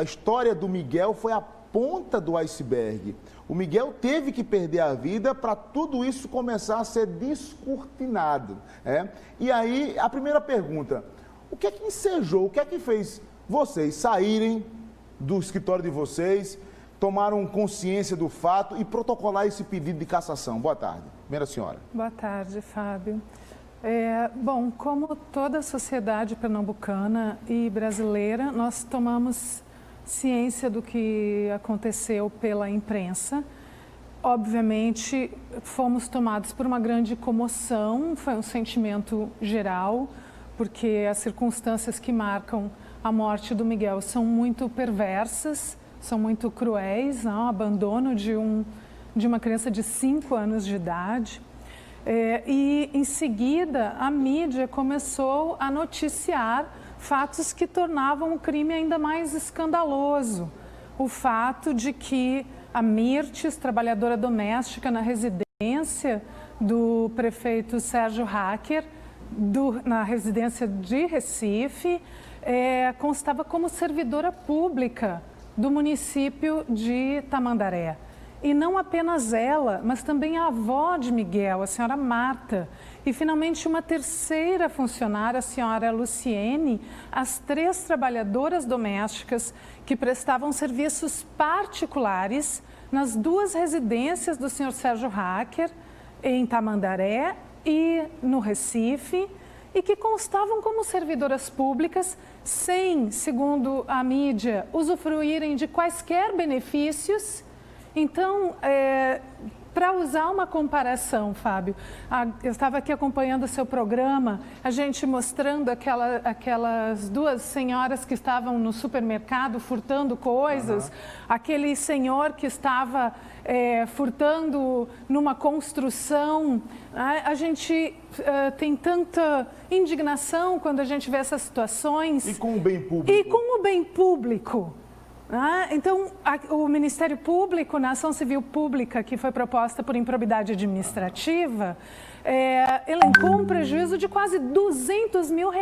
a história do Miguel foi a ponta do iceberg. O Miguel teve que perder a vida para tudo isso começar a ser descortinado. E aí, a primeira pergunta, o que é que ensejou, o que é que fez vocês saírem do escritório de vocês, tomaram consciência do fato e protocolar esse pedido de cassação? Boa tarde. Primeira senhora. Boa tarde, Fábio. Bom, como toda a sociedade pernambucana e brasileira, nós tomamos ciência do que aconteceu pela imprensa. Obviamente, fomos tomados por uma grande comoção, foi um sentimento geral, porque as circunstâncias que marcam a morte do Miguel são muito perversas, são muito cruéis, o abandono de uma criança de 5 anos de idade. E, em seguida, a mídia começou a noticiar fatos que tornavam o crime ainda mais escandaloso. O fato de que a Mirtes, trabalhadora doméstica na residência do prefeito Sérgio Hacker, na residência de Recife, constava como servidora pública do município de Tamandaré. E não apenas ela, mas também a avó de Miguel, a senhora Marta. E, finalmente, uma terceira funcionária, a senhora Luciene, as 3 trabalhadoras domésticas que prestavam serviços particulares nas 2 residências do senhor Sérgio Hacker, em Tamandaré e no Recife, e que constavam como servidoras públicas sem, segundo a mídia, usufruírem de quaisquer benefícios. Então, para usar uma comparação, Fábio, eu estava aqui acompanhando o seu programa, a gente mostrando aquelas 2 senhoras que estavam no supermercado furtando coisas, aquele senhor que estava furtando numa construção. A gente tem tanta indignação quando a gente vê essas situações. E com o bem público. E com o bem público. Então, o Ministério Público, na ação civil pública que foi proposta por improbidade administrativa, elencou um prejuízo de quase R$200 mil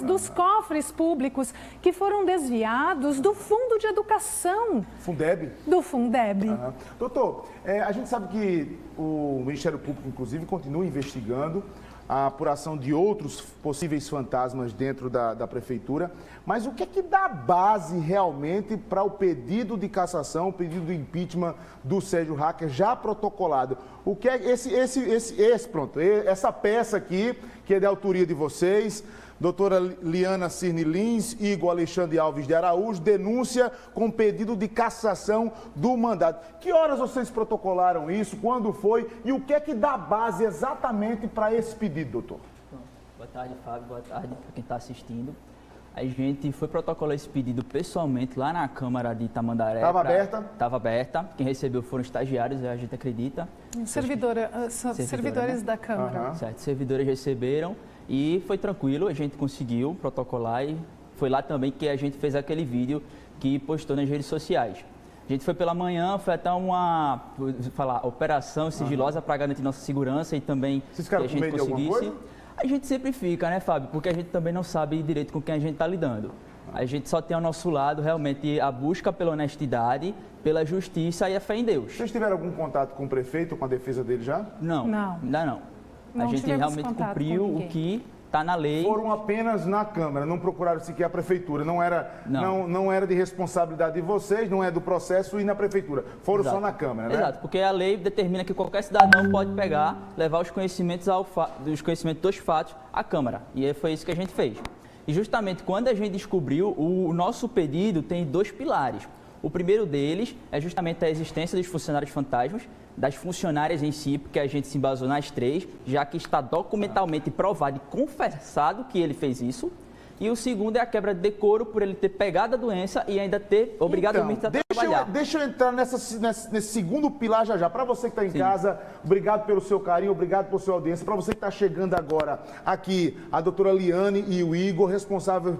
dos cofres públicos que foram desviados do Fundo de Educação. Fundeb? Do Fundeb. Doutor, a gente sabe que o Ministério Público, inclusive, continua investigando a apuração de outros possíveis fantasmas dentro da prefeitura, mas o que é que dá base realmente para o pedido de cassação, o pedido de impeachment do Sérgio Hacker já protocolado? O que é essa peça aqui, que é de autoria de vocês, doutora Liana Cirne Lins e Igor Alexandre Alves de Araújo, denúncia com pedido de cassação do mandato. Que horas vocês protocolaram isso? Quando foi? E o que é que dá base exatamente para esse pedido, doutor? Boa tarde, Fábio. Boa tarde para quem está assistindo. A gente foi protocolar esse pedido pessoalmente lá na Câmara de Tamandaré. Estava aberta? Estava aberta. Quem recebeu foram estagiários, a gente acredita. Servidores, né? Da Câmara. Certo, servidores receberam. E foi tranquilo, a gente conseguiu protocolar e foi lá também que a gente fez aquele vídeo que postou nas redes sociais. A gente foi pela manhã, foi até uma operação sigilosa para garantir nossa segurança e também que a gente conseguisse. A gente sempre fica, né, Fábio? Porque a gente também não sabe direito com quem a gente está lidando. A gente só tem ao nosso lado realmente a busca pela honestidade, pela justiça e a fé em Deus. Vocês tiveram algum contato com o prefeito, com a defesa dele já? Não, ainda não. A gente realmente cumpriu o que está na lei. Foram apenas na Câmara, não procuraram sequer a Prefeitura. Não era de responsabilidade de vocês, não é do processo ir na Prefeitura. Foram só na Câmara, né? Exato, porque a lei determina que qualquer cidadão pode pegar, levar os conhecimentos dos fatos à Câmara. E foi isso que a gente fez. E justamente quando a gente descobriu, o nosso pedido tem 2 pilares. O primeiro deles é justamente a existência dos funcionários fantasmas, das funcionárias em si, porque a gente se embasou nas 3, já que está documentalmente provado e confessado que ele fez isso. E o segundo é a quebra de decoro por ele ter pegado a doença e ainda ter obrigadamente a trabalhar. Deixa eu entrar nesse segundo pilar já. Para você que está em casa, obrigado pelo seu carinho, obrigado pela sua audiência. Para você que está chegando agora aqui, a doutora Liane e o Igor, responsável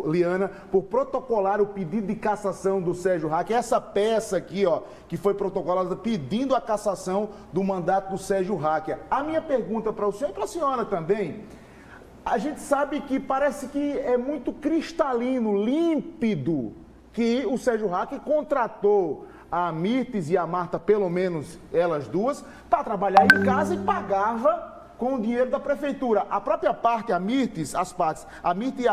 Liana, por protocolar o pedido de cassação do Sérgio Hacker. Essa peça aqui, ó, que foi protocolada pedindo a cassação do mandato do Sérgio Hacker. A minha pergunta para o senhor e para a senhora também... A gente sabe que parece que é muito cristalino, límpido, que o Sérgio Hack contratou a Mirtes e a Marta, pelo menos elas duas, para trabalhar em casa e pagava com o dinheiro da prefeitura. A própria parte, a Mirtes, as partes, a Mirtes e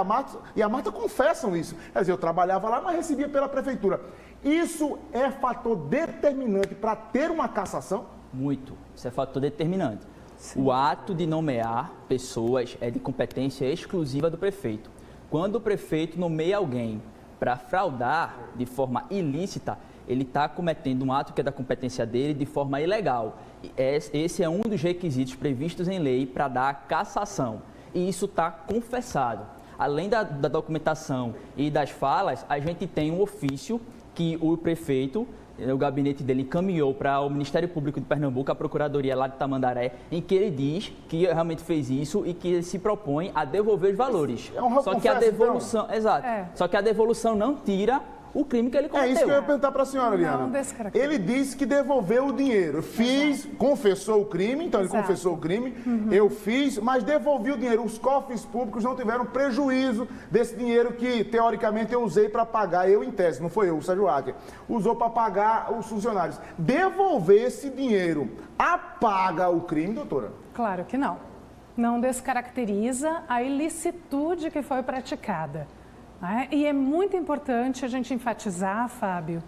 a Marta confessam isso. Quer dizer, eu trabalhava lá, mas recebia pela prefeitura. Isso é fator determinante para ter uma cassação? Muito. Isso é fator determinante. Sim. O ato de nomear pessoas é de competência exclusiva do prefeito. Quando o prefeito nomeia alguém para fraudar de forma ilícita, ele está cometendo um ato que é da competência dele de forma ilegal. Esse é um dos requisitos previstos em lei para dar a cassação. E isso está confessado. Além da documentação e das falas, a gente tem um ofício que o prefeito, o gabinete dele encaminhou para o Ministério Público de Pernambuco, a Procuradoria lá de Tamandaré, em que ele diz que realmente fez isso e que ele se propõe a devolver os valores. Só que a devolução, então. Exato. Só que a devolução não tira o crime que ele cometeu. É isso que eu ia perguntar para a senhora, Liana. Não, ele disse que devolveu o dinheiro. Confessou o crime, então ele confessou o crime, eu fiz, mas devolvi o dinheiro. Os cofres públicos não tiveram prejuízo desse dinheiro que, teoricamente, eu usei para pagar, eu em tese, não foi eu, o Sérgio Hacker, usou para pagar os funcionários. Devolver esse dinheiro apaga o crime, doutora? Claro que não. Não descaracteriza a ilicitude que foi praticada. E é muito importante a gente enfatizar, Fábio,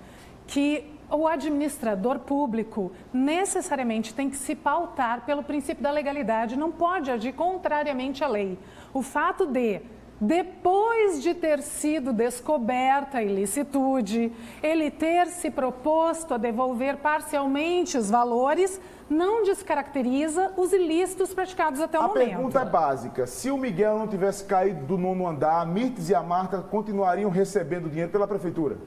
que o administrador público necessariamente tem que se pautar pelo princípio da legalidade, não pode agir contrariamente à lei. O fato de, depois de ter sido descoberta a ilicitude, ele ter se proposto a devolver parcialmente os valores, não descaracteriza os ilícitos praticados até o momento. A pergunta é básica. Se o Miguel não tivesse caído do 9º andar, a Mirtes e a Marta continuariam recebendo dinheiro pela prefeitura?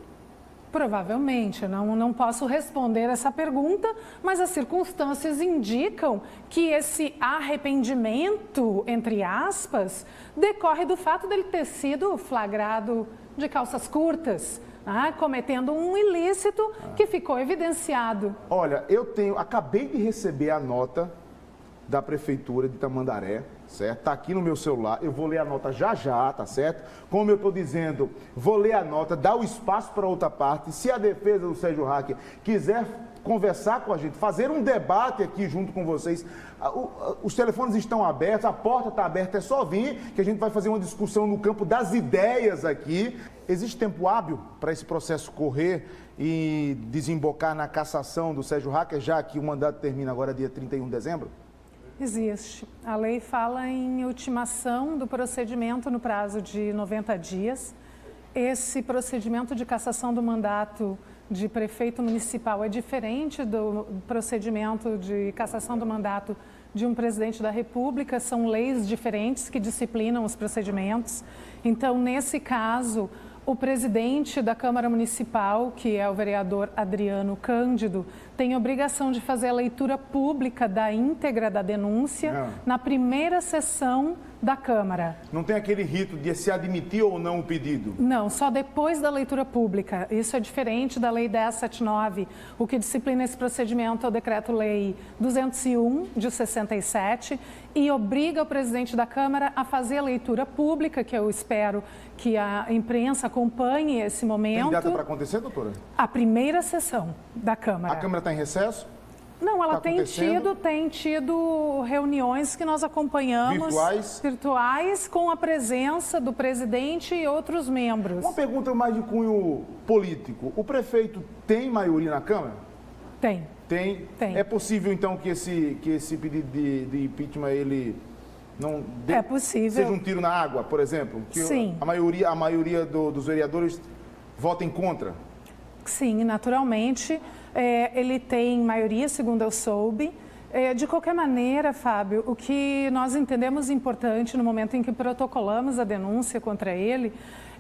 Provavelmente. Não posso responder essa pergunta, mas as circunstâncias indicam que esse arrependimento, entre aspas, decorre do fato dele ter sido flagrado de calças curtas, cometendo um ilícito que ficou evidenciado. Olha, acabei de receber a nota da Prefeitura de Tamandaré, certo? Está aqui no meu celular, eu vou ler a nota já, tá certo? Como eu estou dizendo, vou ler a nota, dar o espaço para outra parte. Se a defesa do Sérgio Hacker quiser conversar com a gente, fazer um debate aqui junto com vocês, os telefones estão abertos, a porta está aberta, é só vir que a gente vai fazer uma discussão no campo das ideias aqui. Existe tempo hábil para esse processo correr e desembocar na cassação do Sérgio Hacker, já que o mandato termina agora dia 31 de dezembro? Existe. A lei fala em ultimação do procedimento no prazo de 90 dias. Esse procedimento de cassação do mandato de prefeito municipal é diferente do procedimento de cassação do mandato de um presidente da República, são leis diferentes que disciplinam os procedimentos. Então, nesse caso, o presidente da Câmara Municipal, que é o vereador Adriano Cândido, tem obrigação de fazer a leitura pública da íntegra da denúncia na primeira sessão da Câmara. Não tem aquele rito de se admitir ou não o pedido? Não, só depois da leitura pública. Isso é diferente da Lei 1079. O que disciplina esse procedimento é o Decreto-Lei 201, de 67, e obriga o presidente da Câmara a fazer a leitura pública, que eu espero que a imprensa acompanhe esse momento. Tem data para acontecer, doutora? A primeira sessão da Câmara. A Câmara está em recesso? Não, ela tem tido reuniões que nós acompanhamos. Virtuais, com a presença do presidente e outros membros. Uma pergunta mais de cunho político. O prefeito tem maioria na Câmara? Tem. Tem? É possível, então, que esse pedido de impeachment, ele não é possível. Seja um tiro na água, por exemplo? Que sim. A maioria dos vereadores votem contra? Sim, naturalmente. Ele tem maioria, segundo eu soube. De qualquer maneira, Fábio, o que nós entendemos importante no momento em que protocolamos a denúncia contra ele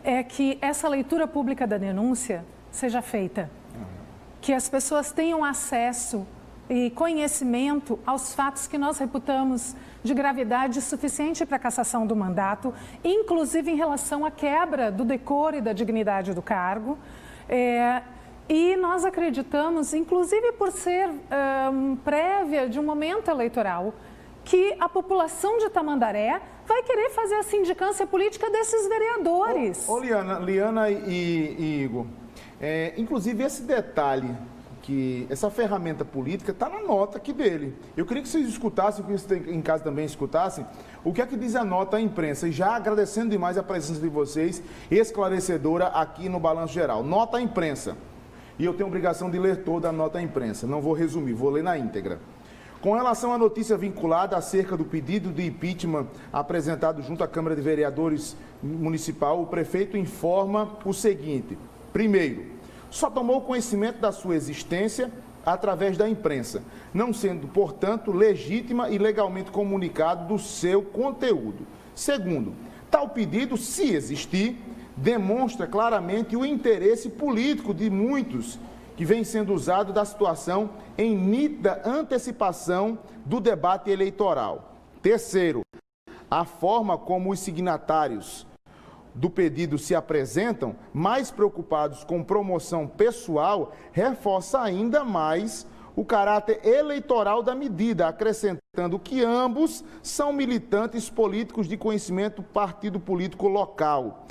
é que essa leitura pública da denúncia seja feita. Que as pessoas tenham acesso e conhecimento aos fatos que nós reputamos de gravidade suficiente para a cassação do mandato, inclusive em relação à quebra do decoro e da dignidade do cargo. E nós acreditamos, inclusive por ser prévia de um momento eleitoral, que a população de Tamandaré vai querer fazer a sindicância política desses vereadores. Liana e Igor, Inclusive, esse detalhe, que essa ferramenta política está na nota aqui dele. Eu queria que vocês escutassem, que vocês em casa também escutassem, o que é que diz a nota à imprensa. E já agradecendo demais a presença de vocês, esclarecedora aqui no Balanço Geral. Nota à imprensa. E eu tenho a obrigação de ler toda a nota à imprensa. Não vou resumir, vou ler na íntegra. Com relação à notícia vinculada acerca do pedido de impeachment apresentado junto à Câmara de Vereadores Municipal, o prefeito informa o seguinte. Primeiro, só tomou conhecimento da sua existência através da imprensa, não sendo, portanto, legítima e legalmente comunicado do seu conteúdo. Segundo, tal pedido, se existir, demonstra claramente o interesse político de muitos que vem sendo usado da situação em nítida antecipação do debate eleitoral. Terceiro, a forma como os signatários do pedido se apresentam, mais preocupados com promoção pessoal, reforça ainda mais o caráter eleitoral da medida, acrescentando que ambos são militantes políticos de conhecimento partido político local.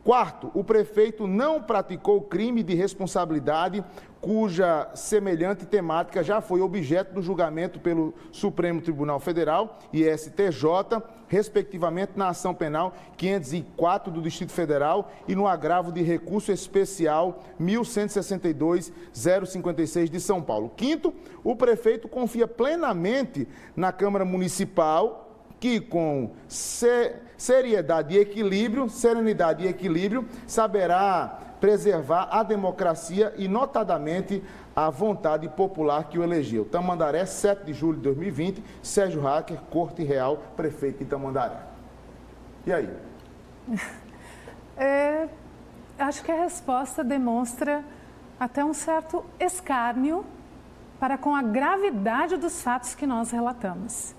Quarto, o prefeito não praticou crime de responsabilidade cuja semelhante temática já foi objeto do julgamento pelo Supremo Tribunal Federal e STJ, respectivamente na ação penal 504 do Distrito Federal e no agravo de recurso especial 1162-056 de São Paulo. Quinto, o prefeito confia plenamente na Câmara Municipal, que com serenidade e equilíbrio, saberá preservar a democracia e, notadamente, a vontade popular que o elegeu. Tamandaré, 7 de julho de 2020, Sérgio Hacker, Corte Real, prefeito de Tamandaré. E aí? Acho que a resposta demonstra até um certo escárnio para com a gravidade dos fatos que nós relatamos.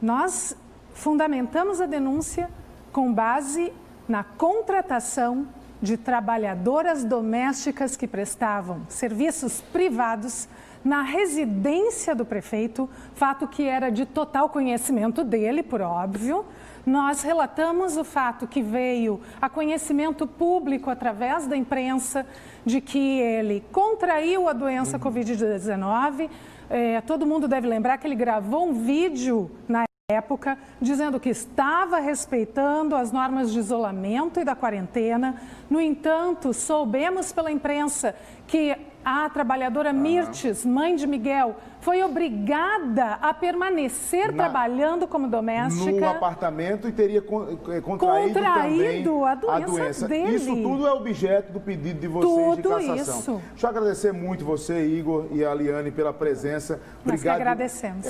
Nós fundamentamos a denúncia com base na contratação de trabalhadoras domésticas que prestavam serviços privados na residência do prefeito, fato que era de total conhecimento dele, por óbvio. Nós relatamos o fato que veio a conhecimento público através da imprensa de que ele contraiu a doença Covid-19. Todo mundo deve lembrar que ele gravou um vídeo na época, dizendo que estava respeitando as normas de isolamento e da quarentena. No entanto, soubemos pela imprensa que a trabalhadora Mirtes, mãe de Miguel, foi obrigada a permanecer trabalhando como doméstica. No apartamento e teria contraído também a doença dele. Isso tudo é objeto do pedido de vocês de cassação. Isso. Deixa eu agradecer muito você, Igor, e a Liane pela presença. Nós que agradecemos.